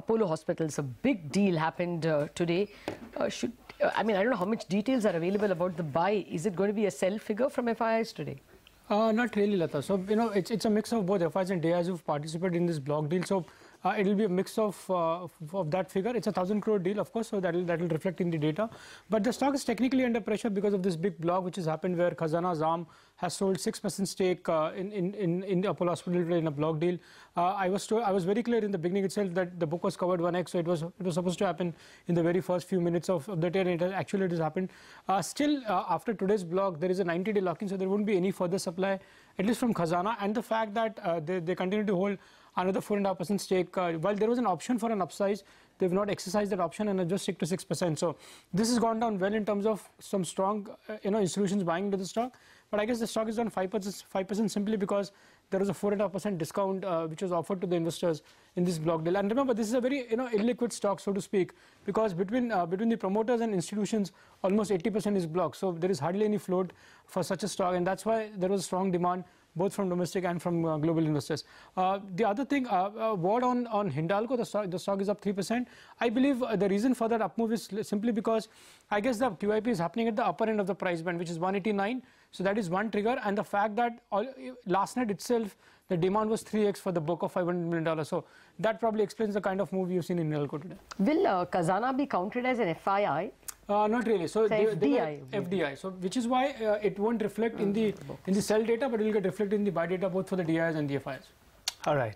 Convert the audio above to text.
Apollo Hospitals. A big deal happened today. I mean, I don't know how much details are available about the buy. Is it going to be a sell figure from FIIs today? Not really, Lata. So, you know, it's a mix of both FIs and DIs who've participated in this block deal. So, it'll be a mix of that figure. It's a 1,000 crore deal, of course, so that'll reflect in the data. But the stock is technically under pressure because of this big block which has happened where Kkhazanah's arm has sold 6% stake in the Apollo Hospital in a block deal. I was very clear in the beginning itself that the book was covered 1x, so it was supposed to happen in the very first few minutes of the day, and actually it has happened. Still, after today's block, there is a 90-day lock-in, so there won't be any further supply, at least from Kkhazanah, and the fact that they continue to hold another 4.5% stake. While there was an option for an upsize, they've not exercised that option and have just stick to 6%. So this has gone down well in terms of some strong, institutions buying into the stock. But I guess the stock is down 5% simply because there was a 4.5% discount which was offered to the investors in this block deal. And remember, this is a very illiquid stock, so to speak, because between the promoters and institutions, almost 80% is blocked. So there is hardly any float for such a stock, and that's why there was strong demand both from domestic and from global investors. The other thing, word on Hindalco, the stock is up 3%. I believe the reason for that up move is simply because I guess the QIP is happening at the upper end of the price band, which is 189. So that is one trigger, and the fact that last night itself, the demand was 3x for the book of $500 million. So that probably explains the kind of move you've seen in Hindalco today. Will Kkhazanah be counted as an FII? Not really. So FDI. FDI. So which is why it won't reflect in the sell data, but it will get reflected in the buy data both for the DIs and the FIs. All right.